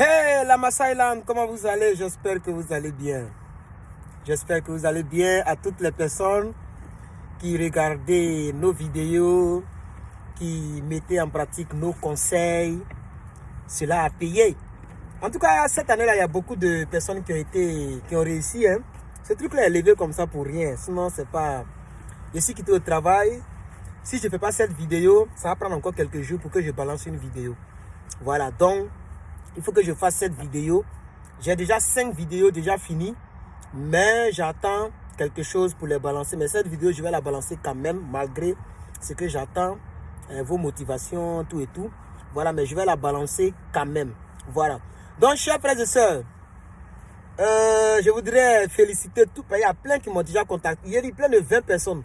Hey, la Masailand, comment vous allez? J'espère que vous allez bien. J'espère que vous allez bien. À toutes les personnes qui regardaient nos vidéos, qui mettaient en pratique nos conseils, cela a payé. En tout cas, cette année-là, il y a beaucoup de personnes qui ont réussi. Hein. Ce truc-là est levé comme ça pour rien. Sinon, c'est pas... Je suis quitté au travail. Si je ne fais pas cette vidéo, ça va prendre encore quelques jours pour que je balance une vidéo. Voilà, donc... il faut que je fasse cette vidéo. J'ai déjà 5 vidéos déjà finies. Mais j'attends quelque chose pour les balancer. Mais cette vidéo, je vais la balancer quand même. Malgré ce que j'attends. Vos motivations, tout et tout. Voilà, mais je vais la balancer quand même. Voilà. Donc, chers frères et sœurs. Je voudrais féliciter tout. Il y a plein qui m'ont déjà contacté. Il y a eu plein de 20 personnes.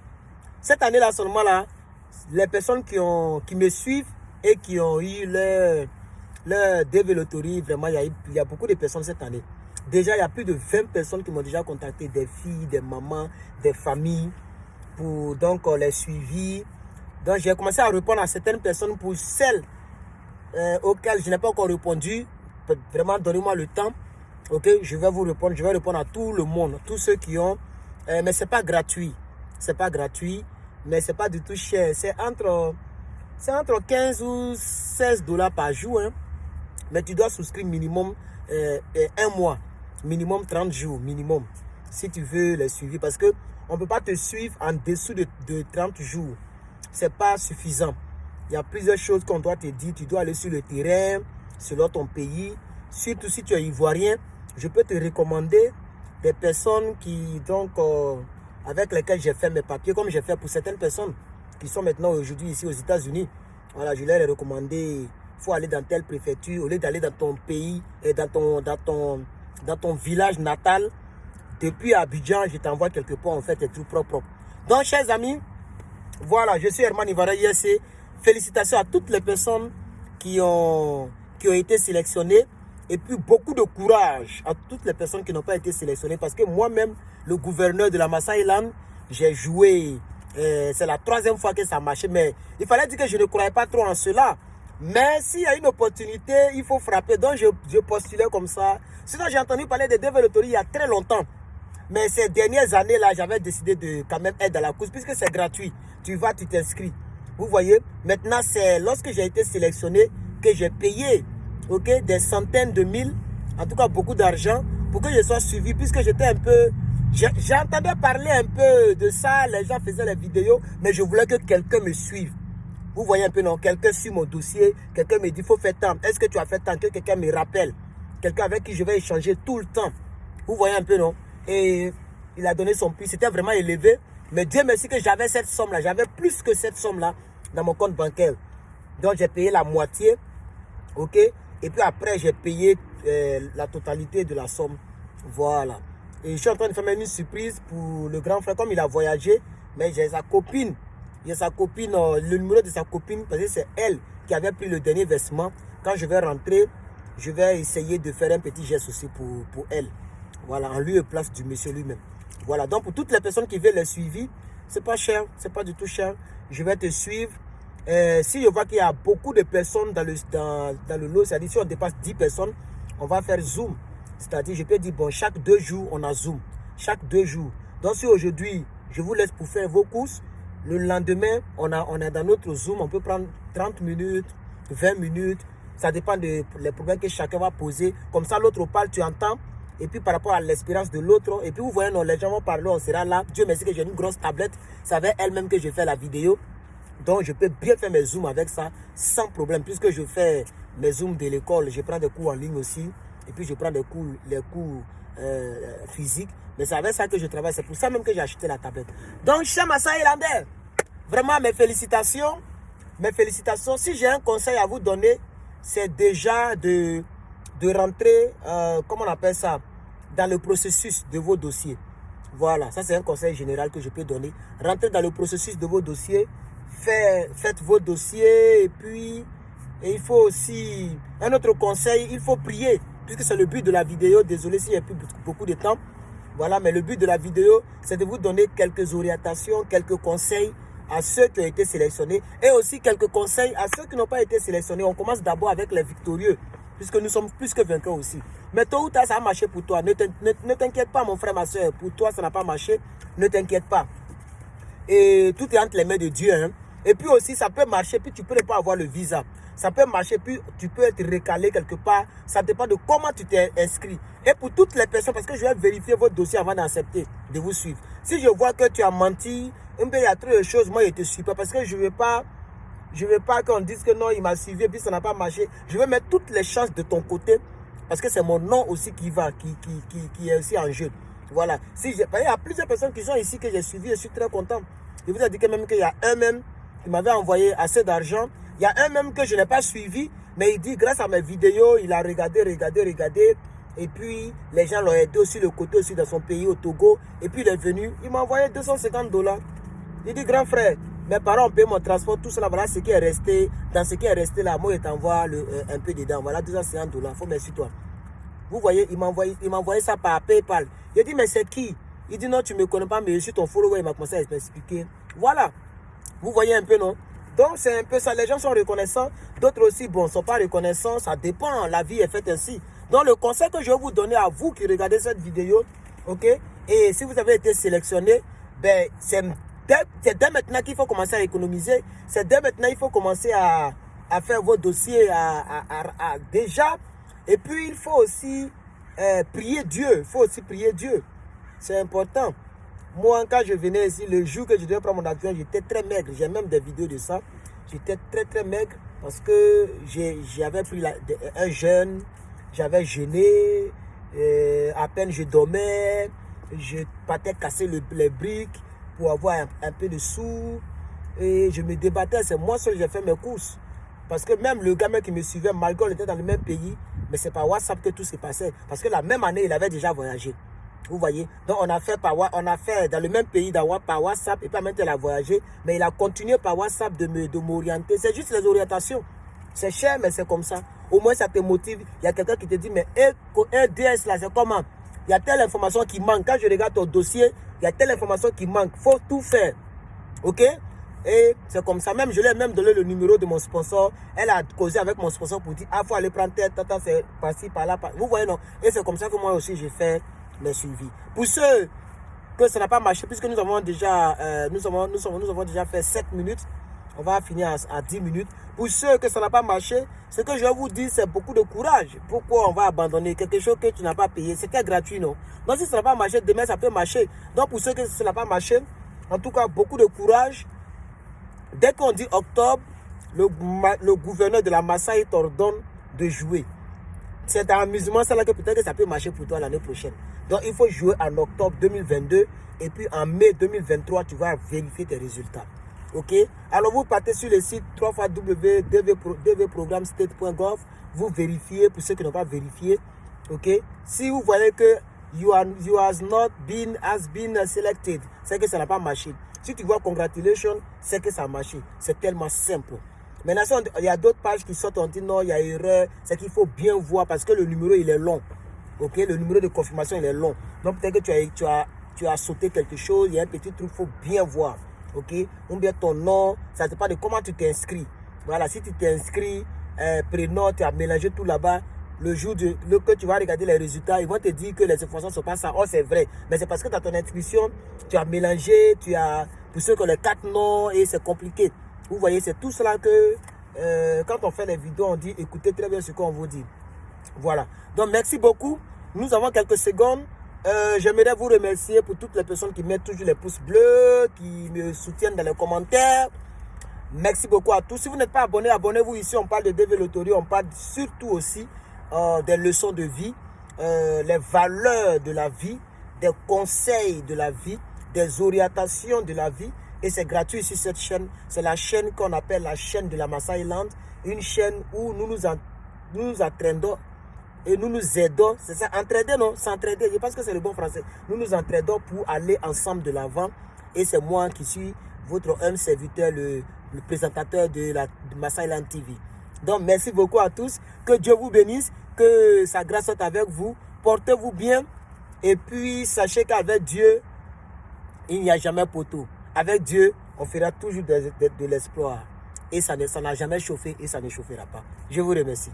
Cette année-là seulement là. Les personnes qui me suivent et qui ont eu leur développerie, vraiment, il y a beaucoup de personnes cette année. Déjà, il y a plus de 20 personnes qui m'ont déjà contacté, des filles, des mamans, des familles, pour donc les suivis. Donc, j'ai commencé à répondre à certaines personnes pour celles auxquelles je n'ai pas encore répondu. Vraiment, donnez-moi le temps. Ok, je vais vous répondre. Je vais répondre à tout le monde, tous ceux qui ont. Mais c'est pas gratuit. C'est pas gratuit, mais c'est pas du tout cher. C'est entre 15 ou 16 $ par jour. Hein. Mais tu dois souscrire minimum 1 mois, minimum 30 jours, minimum, si tu veux les suivre. Parce qu'on ne peut pas te suivre en dessous de 30 jours. Ce n'est pas suffisant. Il y a plusieurs choses qu'on doit te dire. Tu dois aller sur le terrain, selon ton pays. Surtout si tu es ivoirien, je peux te recommander des personnes avec lesquelles j'ai fait mes papiers, comme j'ai fait pour certaines personnes qui sont maintenant aujourd'hui ici aux États-Unis. Voilà, je leur ai recommandé... il faut aller dans telle préfecture, au lieu d'aller dans ton pays, et dans ton village natal. Depuis Abidjan, je t'envoie quelque part, en fait, c'est tout propre. Donc, chers amis, voilà, je suis Herman Ivara ISC. Félicitations à toutes les personnes qui ont été sélectionnées. Et puis, beaucoup de courage à toutes les personnes qui n'ont pas été sélectionnées. Parce que moi-même, le gouverneur de la Masailand, j'ai joué. C'est la 3e fois que ça marchait. Mais il fallait dire que je ne croyais pas trop en cela. Mais s'il y a une opportunité, il faut frapper. Donc, je postulais comme ça. Sinon, j'ai entendu parler de développerie il y a très longtemps. Mais ces dernières années-là, j'avais décidé de quand même être dans la course puisque c'est gratuit. Tu vas, tu t'inscris. Vous voyez, maintenant, c'est lorsque j'ai été sélectionné que j'ai payé des centaines de mille, en tout cas beaucoup d'argent, pour que je sois suivi puisque j'étais un peu... J'entendais parler un peu de ça, les gens faisaient les vidéos, mais je voulais que quelqu'un me suive. Vous voyez un peu, non? Quelqu'un suit mon dossier, quelqu'un me dit, il faut faire tant. Est-ce que tu as fait tant? Que quelqu'un me rappelle. Quelqu'un avec qui je vais échanger tout le temps. Vous voyez un peu, non? Et il a donné son prix. C'était vraiment élevé. Mais Dieu merci que j'avais cette somme-là. J'avais plus que cette somme-là dans mon compte bancaire. Donc, j'ai payé la moitié. OK? Et puis après, j'ai payé la totalité de la somme. Voilà. Et je suis en train de faire même une surprise pour le grand frère. Comme il a voyagé, mais j'ai sa copine. Il y a sa copine, le numéro de sa copine, parce que c'est elle qui avait pris le dernier versement. Quand je vais rentrer, je vais essayer de faire un petit geste aussi pour elle. Voilà, en lieu et place du monsieur lui-même. Voilà, donc pour toutes les personnes qui veulent le suivi, c'est pas cher, c'est pas du tout cher. Je vais te suivre. Si je vois qu'il y a beaucoup de personnes dans le lot, c'est-à-dire si on dépasse 10 personnes, on va faire Zoom. C'est-à-dire, je peux dire, bon, chaque 2 jours, on a Zoom. Chaque 2 jours. Donc si aujourd'hui, je vous laisse pour faire vos courses, le lendemain, on est dans notre Zoom, on peut prendre 30 minutes, 20 minutes. Ça dépend des problèmes que chacun va poser. Comme ça, l'autre parle, tu entends. Et puis par rapport à l'expérience de l'autre. Et puis vous voyez, non, les gens vont parler, on sera là. Dieu merci que j'ai une grosse tablette. C'est avec elle-même que je fais la vidéo. Donc je peux bien faire mes zooms avec ça, sans problème. Puisque je fais mes zooms de l'école, je prends des cours en ligne aussi. Et puis je prends les cours physiques. Mais c'est avec ça que je travaille. C'est pour ça même que j'ai acheté la tablette. Donc, cher Masailandais, vraiment mes félicitations. Mes félicitations. Si j'ai un conseil à vous donner, c'est déjà de rentrer, comment on appelle ça, dans le processus de vos dossiers. Voilà, ça c'est un conseil général que je peux donner. Rentrez dans le processus de vos dossiers. Faites vos dossiers. Et puis, il faut aussi, un autre conseil, il faut prier. Puisque c'est le but de la vidéo. Désolé s'il n'y a plus beaucoup de temps. Voilà, mais le but de la vidéo, c'est de vous donner quelques orientations, quelques conseils à ceux qui ont été sélectionnés et aussi quelques conseils à ceux qui n'ont pas été sélectionnés. On commence d'abord avec les victorieux. puisque nous sommes plus que vainqueurs aussi. Mais tôt ou tard, ça a marché pour toi. Ne t'inquiète pas, mon frère, ma soeur. Pour toi, ça n'a pas marché. Ne t'inquiète pas. Et tout est entre les mains de Dieu. Hein. Et puis aussi, ça peut marcher, puis tu peux ne pas avoir le visa. Ça peut marcher, puis tu peux être recalé quelque part. Ça dépend de comment tu t'es inscrit. Et pour toutes les personnes, parce que je vais vérifier votre dossier avant d'accepter de vous suivre. Si je vois que tu as menti, il y a trop de choses, moi je ne te suis pas. Parce que je ne veux pas qu'on dise que non, il m'a suivi et puis ça n'a pas marché. Je vais mettre toutes les chances de ton côté. Parce que c'est mon nom aussi qui est aussi en jeu. Voilà. Il y a plusieurs personnes qui sont ici que j'ai suivi, je suis très content. Je vous ai dit que même qu'il y a un même qui m'avait envoyé assez d'argent. Il y a un même que je n'ai pas suivi, mais il dit grâce à mes vidéos, il a regardé. Et puis les gens l'ont aidé aussi le côté aussi dans son pays au Togo. Et puis il est venu, il m'a envoyé $250. Il dit grand frère, mes parents ont payé mon transport, tout cela, voilà ce qui est resté. Dans ce qui est resté là, moi je t'envoie un peu dedans. Voilà $250, faut merci toi. Vous voyez, il m'a envoyé ça par PayPal. Il dit mais c'est qui? Il dit non, tu ne me connais pas, mais je suis ton follower. Il m'a commencé à m'expliquer. Voilà. Vous voyez un peu, non? Donc c'est un peu ça. Les gens sont reconnaissants. D'autres aussi, bon, ne sont pas reconnaissants. Ça dépend. La vie est faite ainsi. Donc le conseil que je vais vous donner à vous qui regardez cette vidéo, ok? Et si vous avez été sélectionné, ben c'est dès maintenant qu'il faut commencer à économiser. C'est dès maintenant qu'il faut commencer à faire vos dossiers déjà. Et puis il faut aussi prier Dieu. Il faut aussi prier Dieu. C'est important. Moi, quand je venais ici, le jour que je devais prendre mon avion, j'étais très maigre. J'ai même des vidéos de ça. J'étais très maigre parce que j'avais pris un jeûne. J'avais jeûné. À peine je dormais. Je partais casser les briques pour avoir un peu de sous. Et je me débattais. C'est moi seul, j'ai fait mes courses. Parce que même le gamin qui me suivait, malgré on était dans le même pays, mais c'est par WhatsApp que tout se passait. Parce que la même année, il avait déjà voyagé. Vous voyez? Donc on a fait dans le même pays par WhatsApp et puis maintenant il a voyagé. Mais il a continué par WhatsApp de m'orienter. C'est juste les orientations. C'est cher, mais c'est comme ça. Au moins ça te motive. Il y a quelqu'un qui te dit, mais un DS là, c'est comment? Il y a telle information qui manque. Quand je regarde ton dossier, il y a telle information qui manque. Il faut tout faire. Ok? Et c'est comme ça. Même, je lui ai même donné le numéro de mon sponsor. Elle a causé avec mon sponsor pour dire, faut aller prendre tête, c'est par-ci, par-là. Vous voyez, non? Et c'est comme ça que moi aussi, j'ai fait les suivis. Pour ceux que ça n'a pas marché, puisque nous avons déjà fait 7 minutes, on va finir à 10 minutes. Pour ceux que ça n'a pas marché, ce que je vais vous dire, c'est beaucoup de courage. Pourquoi on va abandonner quelque chose que tu n'as pas payé? C'était gratuit, non? Donc, si ça n'a pas marché, demain, ça peut marcher. Donc, pour ceux que ça n'a pas marché, en tout cas, beaucoup de courage. Dès qu'on dit octobre, le gouverneur de la Maasai t'ordonne de jouer. C'est un amusement, c'est là que peut-être que ça peut marcher pour toi l'année prochaine. Donc, il faut jouer en octobre 2022 et puis en mai 2023, tu vas vérifier tes résultats. Ok? Alors, vous partez sur le site www.dvprogramstate.gov. Vous vérifiez pour ceux qui n'ont pas vérifié. Ok? Si vous voyez que you has been selected, c'est que ça n'a pas marché. Si tu vois congratulations, c'est que ça a marché. C'est tellement simple. Maintenant, il y a d'autres pages qui sortent, on dit non, il y a erreur. C'est qu'il faut bien voir parce que le numéro, il est long. Ok, le numéro de confirmation, il est long. Donc, peut-être que tu as sauté quelque chose. Il y a un petit truc, il faut bien voir. Ok, ou bien ton nom, ça dépend de comment tu t'inscris. Voilà, si tu t'inscris, prénom, tu as mélangé tout là-bas. Le jour que tu vas regarder les résultats, ils vont te dire que les informations ne sont pas ça. Oh, c'est vrai. Mais c'est parce que dans ton inscription, tu as mélangé, pour ceux qui ont les 4 noms et c'est compliqué. Vous voyez, c'est tout cela que quand on fait les vidéos, on dit écoutez très bien ce qu'on vous dit. Voilà. Donc, merci beaucoup. Nous avons quelques secondes. J'aimerais vous remercier pour toutes les personnes qui mettent toujours les pouces bleus, qui me soutiennent dans les commentaires. Merci beaucoup à tous. Si vous n'êtes pas abonné, abonnez-vous. Ici, on parle de DV Loterie. On parle surtout aussi des leçons de vie, les valeurs de la vie, des conseils de la vie, des orientations de la vie. Et c'est gratuit sur cette chaîne. C'est la chaîne qu'on appelle la chaîne de la Maasai Land. Une chaîne où nous nous entraînons et nous nous aidons. C'est ça, entraider, non? S'entraider, je pense que c'est le bon français. Nous nous entraidons pour aller ensemble de l'avant. Et c'est moi qui suis votre humble serviteur, le présentateur de Maasai Land TV. Donc, merci beaucoup à tous. Que Dieu vous bénisse. Que sa grâce soit avec vous. Portez-vous bien. Et puis, sachez qu'avec Dieu, il n'y a jamais poteau. Avec Dieu, on fera toujours de l'espoir. Et ça n'a jamais chauffé et ça ne chauffera pas. Je vous remercie.